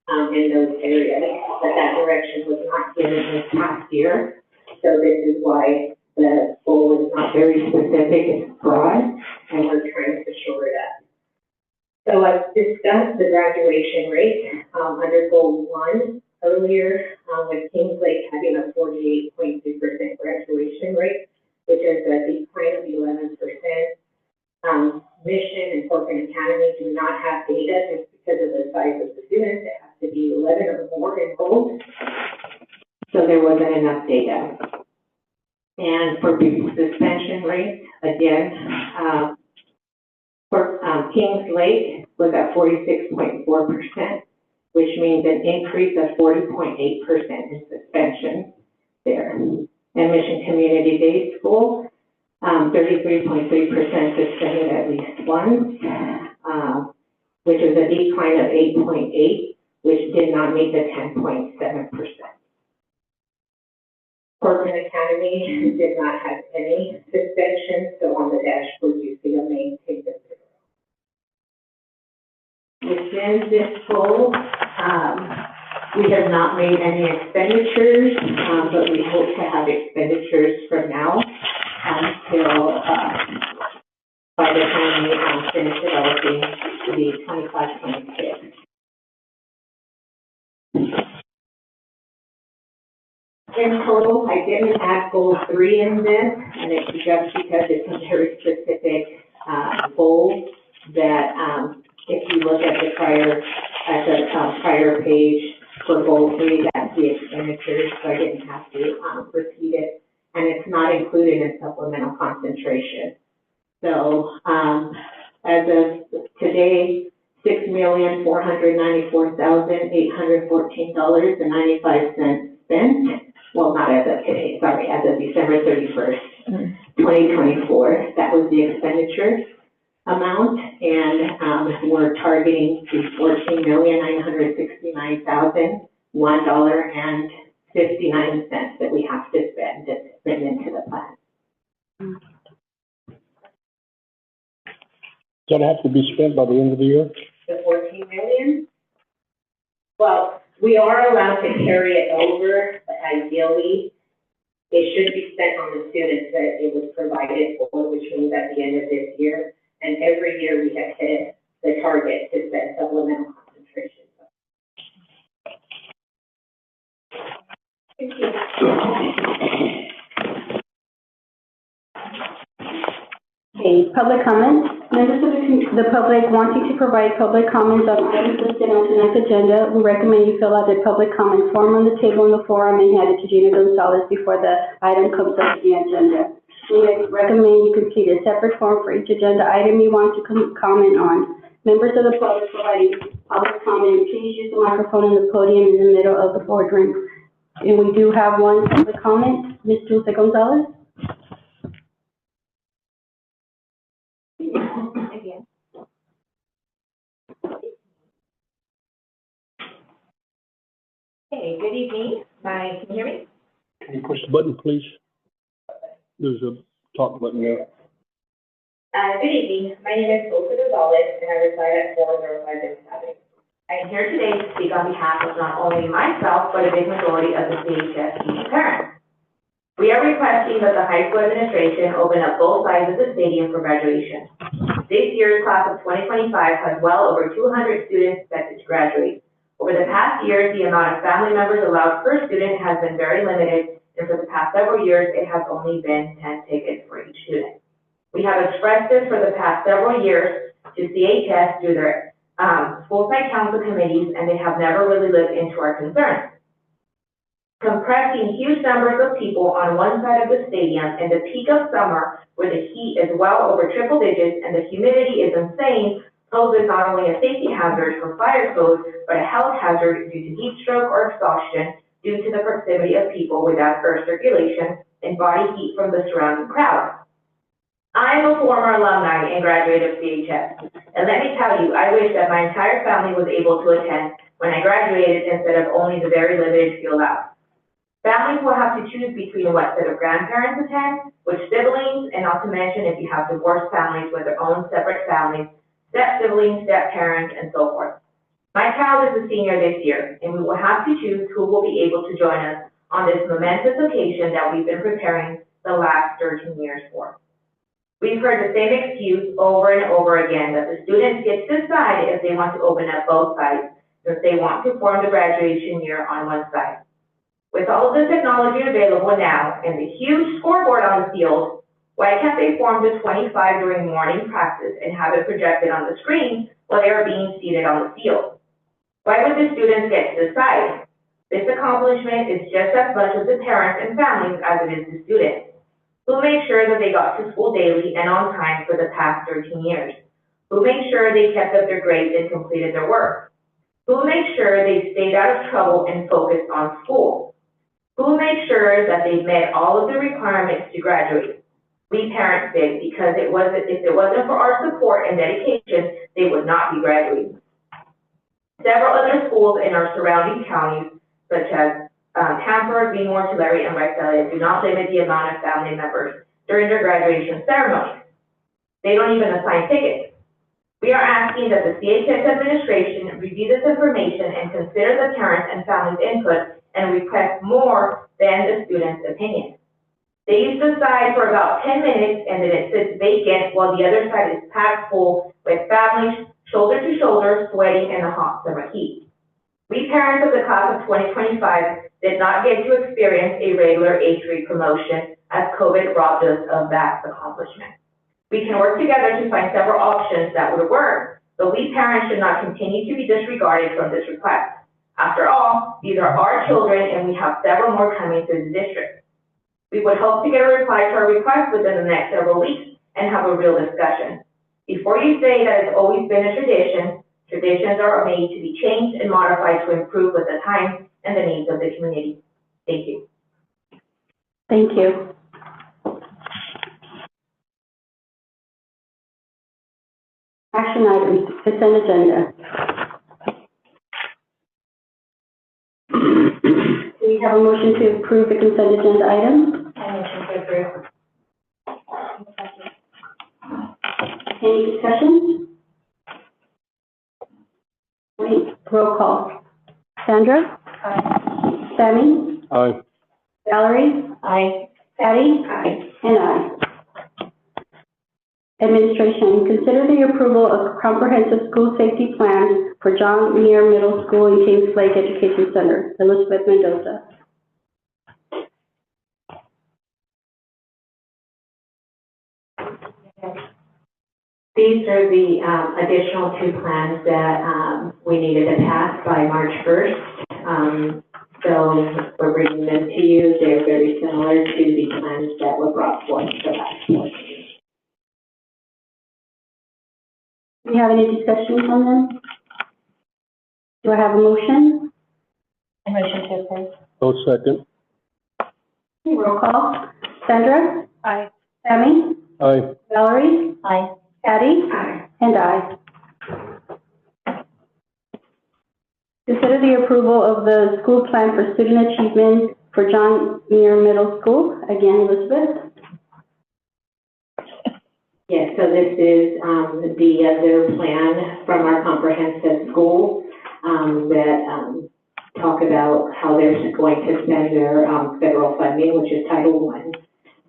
in those areas, but that direction was not given this past year. So this is why the goal is not very specific, it's broad, and we're trying to shore it up. So I've discussed the graduation rate under goal 1 earlier, with Kings Lake having a 48.2% graduation rate, which is a decline of 11%. Mission and Corporate Academy do not have data just because of the size of the students. It has to be 11 or more enrolled. So there wasn't enough data. And for suspension rates, again, for Kings Lake was at 46.4%, which means an increase of 40.8% in suspension there. And Mission Community Day School, 33.3% suspended at least once, which is a decline of 8.8, which did not meet the 10.7%. Corporate Academy did not have any suspension, so on the dashboard you see a maintained 0. Within this goal, we have not made any expenditures, but we hope to have expenditures from now until by the time we finish developing the 25-26. In total, I didn't add goal 3 in this, and it's just because it's a very specific goal that if you look at the prior page for goal 3, that's the expenditures, so I didn't have to repeat it, and it's not included in supplemental concentration. So as of today, $6,494,814.95 spent. Well, not as of today, sorry, as of December 31st, 2024. That was the expenditure. amount, and, we're targeting to $14,969,001.59 that we have to spend, that's written into the plan. Does that have to be spent by the end of the year? The 14 million? Well, we are allowed to carry it over, but ideally, it should be spent on the students that it was provided for, which means at the end of this year. And every year we have hit the target to spend supplemental concentration. Thank you. Okay, public comments. Members of the public wanting to provide public comments on items listed on tonight's agenda, we recommend you fill out the public comment form on the table in the forum and hand it to Gina Gonzalez before the item comes up to the agenda. We recommend you complete a separate form for each agenda item you want to comment on. Members of the public providing public comment, please use the microphone on the podium in the middle of the boardroom. And we do have one public comment, Ms. Dulce Gonzalez. Hey, good evening. Can you hear me? Can you push the button, please? There's a talk button there. Good evening. My name is Dulce Gonzalez, and I reside at 405 Business Avenue. I'm here today to speak on behalf of not only myself, but a big majority of the CJUSD parents. We are requesting that the high school administration open up both sides of the stadium for graduation. This year's class of 2025 has well over 200 students expected to graduate. Over the past years, the amount of family members allowed per student has been very limited, and for the past several years, it has only been 10 tickets for each student. We have expressed this for the past several years to CHS through their school site council committees, and they have never really lived into our concerns. Compressing huge numbers of people on one side of the stadium in the peak of summer, where the heat is well over triple digits and the humidity is insane, poses not only a safety hazard for fire codes, but a health hazard due to heat stroke or exhaustion due to the proximity of people without air circulation and body heat from the surrounding crowd. I am a former alumni and graduate of CHS, and let me tell you, I wish that my entire family was able to attend when I graduated instead of only the very limited few allowed. Families will have to choose between what set of grandparents attend, which siblings, and not to mention if you have divorced families with their own separate families, step-siblings, step-parents, and so forth. My child is a senior this year, and we will have to choose who will be able to join us on this momentous occasion that we've been preparing the last 13 years for. We've heard the same excuse over and over again that the students get to decide if they want to open up both sides, if they want to form the graduation year on one side. With all of the technology available now and the huge scoreboard on the field, why can't they form the 25 during morning practice and have it projected on the screen while they are being seated on the field? Why would the students get to decide? This accomplishment is just as much of the parents and families as it is the students, who made sure that they got to school daily and on time for the past 13 years, who made sure they kept up their grades and completed their work, who made sure they stayed out of trouble and focused on school, who made sure that they met all of the requirements to graduate. We parents did, because if it wasn't for our support and dedication, they would not be graduating. Several other schools in our surrounding counties, such as Hanford, Beemore, Tulare, and Visalia, do not limit the amount of family members during their graduation ceremonies. They don't even assign tickets. We are asking that the CHS administration review this information and consider the parents and families' input and request more than the students' opinion. They use the side for about 10 minutes and then it sits vacant while the other side is packed full with families shoulder to shoulder sweating in the hot summer heat. We parents of the class of 2025 did not get to experience a regular H3 promotion as COVID robbed us of that accomplishment. We can work together to find several options that would work, but we parents should not continue to be disregarded from this request. After all, these are our children and we have several more coming to the district. We would hope to get a reply to our request within the next several weeks and have a real discussion. Before you say that it's always been a tradition, traditions are made to be changed and modified to improve with the times and the needs of the community. Thank you. Thank you. Action items, consent agenda. Do we have a motion to approve the consent agenda items? I motion to approve. Any discussion? Wait, roll call. Sandra? Aye. Sammy? Aye. Valerie? Aye. Patty? Aye. And I. Administration, consider the approval of comprehensive school safety plan for John Muir Middle School and Kings Lake Education Center. Elizabeth Mendoza. These are the additional two plans that we needed to pass by March 1st. So we're bringing them to you. They're very similar to the plans that were brought forth the last year. Do you have any discussions on them? Do I have a motion? I motion to approve. Oh, second. Roll call. Sandra? Aye. Sammy? Aye. Valerie? Aye. Patty? And I. Consider the approval of the school plan for student achievement for John Muir Middle School. Again, Elizabeth. Yes, so this is their plan from our comprehensive school that talk about how they're going to spend their federal funding, which is Title I.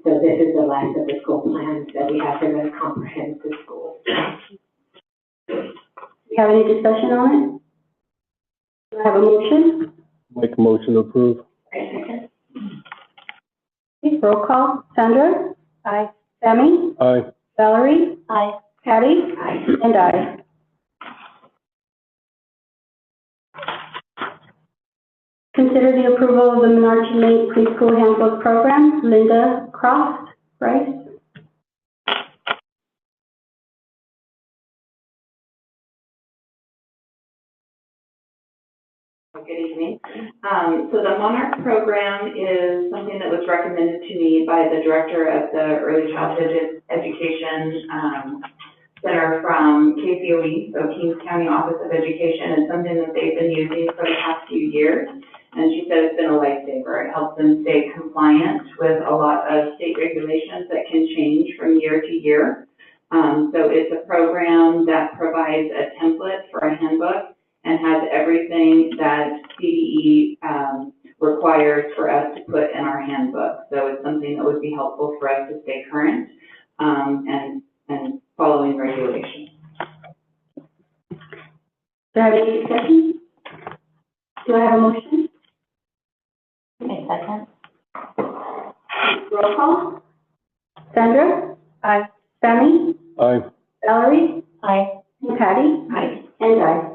So this is the last of the school plans that we have for the comprehensive school. Do you have any discussion on it? Do I have a motion? Make a motion to approve. Okay, roll call. Sandra? Aye. Sammy? Aye. Valerie? Aye. Patty? And I. Consider the approval of the Menard Lake Preschool Handbook Program. Linda Croft, right? Good evening. So the Monarch program is something that was recommended to me by the director of the Early Childhood Education Center from KCOE, so Kings County Office of Education. It's something that they've been using for the past few years, and she said it's been a lifesaver. It helps them stay compliant with a lot of state regulations that can change from year to year. So it's a program that provides a template for a handbook and has everything that CDE requires for us to put in our handbook. So it's something that would be helpful for us to stay current and following regulations. Do I have any discussion? Do I have a motion? A second. Roll call. Sandra? Aye. Sammy? Aye. Valerie? Aye. And Patty? And I.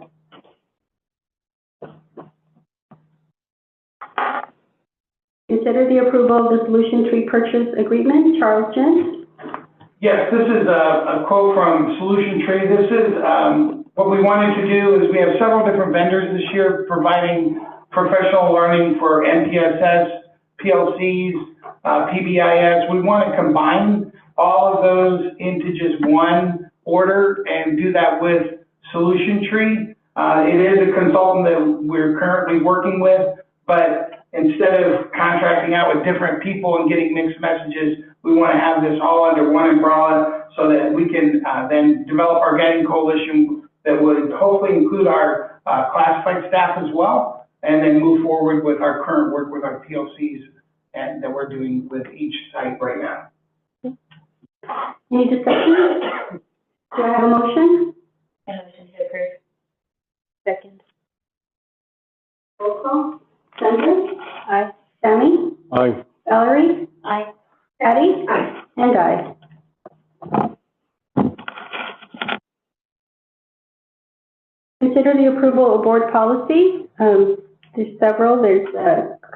Consider the approval of the Solution Tree Purchase Agreement. Charles Jens? Yes, this is a quote from Solution Tree. This is what we wanted to do is we have several different vendors this year providing professional learning for MPSS, PLCs, PBIS. We want to combine all of those into just one order and do that with Solution Tree. It is a consultant that we're currently working with, but instead of contracting out with different people and getting mixed messages, we want to have this all under one umbrella so that we can then develop our guiding coalition that would hopefully include our classified staff as well, and then move forward with our current work with our PLCs and that we're doing with each site right now. Any discussion? Do I have a motion? I motion to approve. Second. Roll call. Sandra? Aye. Sammy? Aye. Valerie? Aye. Patty? And I. Consider the approval of board policy. There's several. There's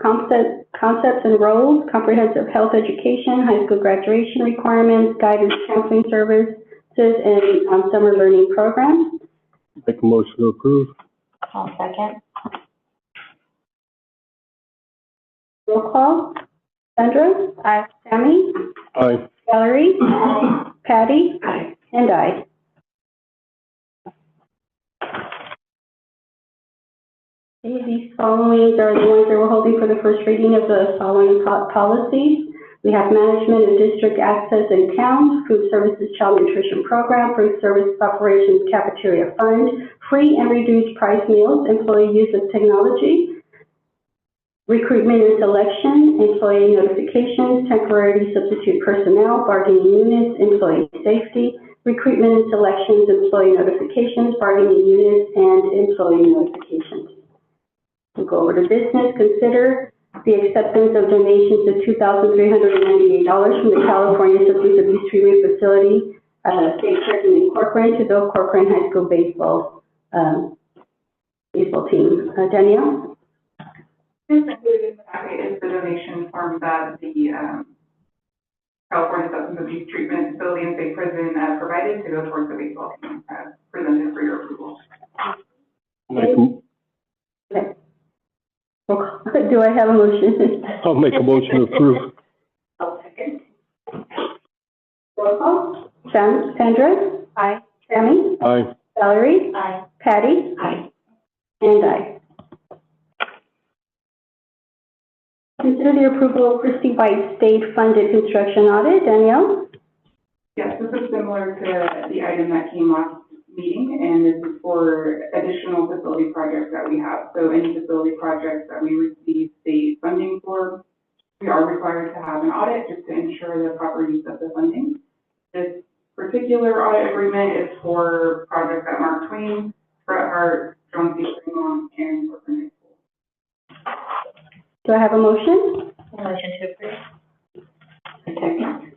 concepts and roles, comprehensive health education, high school graduation requirements, guidance counseling services, and summer learning programs. Make a motion to approve. I'll second. Roll call. Sandra? Aye. Sammy? Aye. Valerie? Patty? And I. Okay, these following are the ones that we're holding for the first reading of the following policies. We have management of district access and count, food services child nutrition program, food service operations cafeteria fund, free and reduced price meals, employee use of technology, recruitment and selection, employee notifications, temporary substitute personnel, bargaining units, employee safety, recruitment and selections, employee notifications, bargaining units, and employee notifications. We'll go over to business. Consider the acceptance of donations of $2,398 from the California Substance Abuse Treatment Facility, State Prison Incorporated to the Corcoran High School baseball team. Danielle? Included in the packet is the donation form that the California Substance Abuse Treatment Facility and State Prison provided to go towards the baseball team, presented for your approval. Okay. Do I have a motion? I'll make a motion to approve. I'll second. Roll call. Sandra? Aye. Sammy? Aye. Valerie? Aye. Patty? Aye. And aye. Consider the approval of Christie White state-funded construction audit. Danielle? Yes, this is similar to the item that came last meeting, and this is for additional facility projects that we have. So any facility projects that we receive state funding for, we are required to have an audit just to ensure the proper use of the funding. This particular audit agreement is for projects at Mark Twain, Bret Hart, John C. Fremont, and Corcoran High School. Do I have a motion? Motion to approve. Second.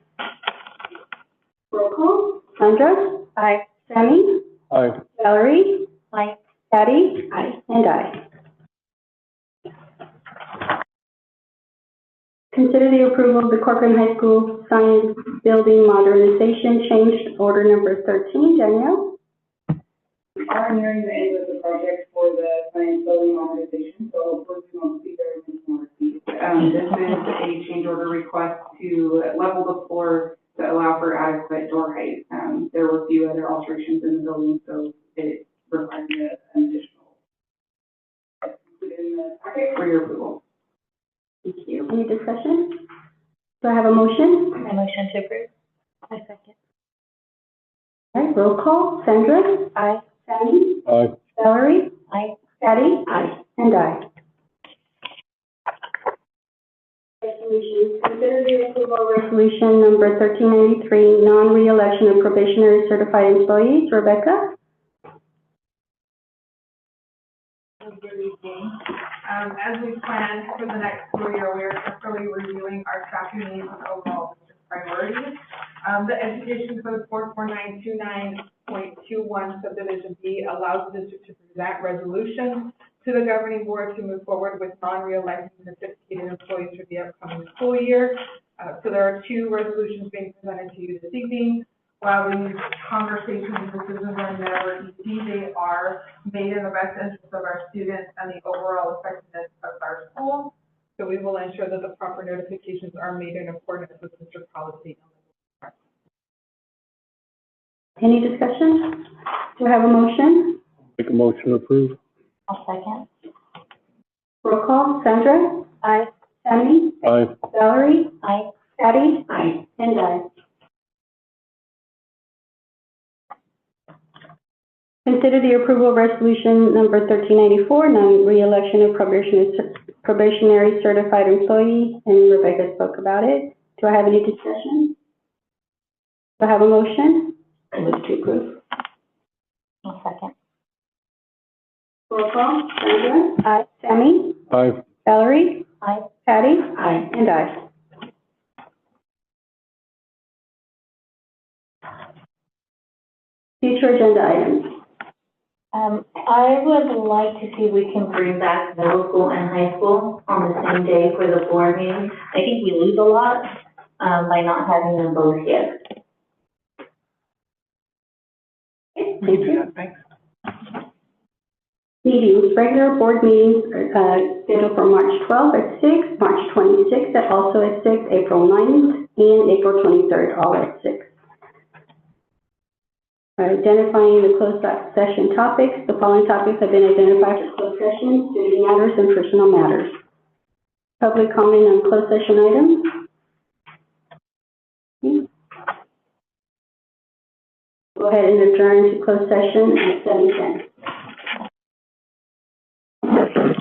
Roll call. Sandra? Aye. Sammy? Aye. Valerie? Aye. Patty? Aye. And aye. Consider the approval of the Corcoran High School Science Building Modernization Change Order Number 13. Danielle? We are nearing the end of the project for the science building modernization, so hopefully we won't see very many more receipts. This is a change order request to level the floor to allow for adequate door height. There were a few other alterations in the building, so it required an additional included in the packet for your approval. Thank you. Any discussion? Do I have a motion? Motion to approve. I second. All right, roll call. Sandra? Aye. Sammy? Aye. Valerie? Aye. Patty? Aye. And aye. Resolutions. Consider the approval of resolution number 1393, non-reelection of probationary certified employees. Rebecca? As we plan for the next school year, we are carefully reviewing our staffing needs and overall district priorities. The Education Code 44929.21 subdivision B allows the district to present resolutions to the governing board to move forward with non-reelected certificated employees for the upcoming school year. So there are two resolutions being presented to you this evening. While these conversations and decisions are never easy, they are made in the best interest of our students and the overall effectiveness of our school. So we will ensure that the proper notifications are made in accordance with district policy. Any discussion? Do I have a motion? Make a motion to approve. I'll second. Roll call. Sandra? Aye. Sammy? Aye. Valerie? Aye. Patty? Aye. And aye. Consider the approval of resolution number 1394, non-reelection of probationary certified employee, and Rebecca spoke about it. Do I have any discussion? Do I have a motion? I move to approve. I'll second. Roll call. Sandra? Aye. Sammy? Aye. Valerie? Aye. Patty? Aye. And aye. Future agenda items. I would like to see if we can bring back middle school and high school on the same day for the board meeting. I think we lose a lot, by not having them both yet. Thank you. Thanks. Meetings, regular board meetings, scheduled for March 12th at 6, March 26th also at 6, April 9th, and April 23rd, all at 6. Identifying the closed session topics. The following topics have been identified for closed sessions: duty matters and personal matters. Public comment on closed session items. Go ahead and adjourn to closed session at 7:10.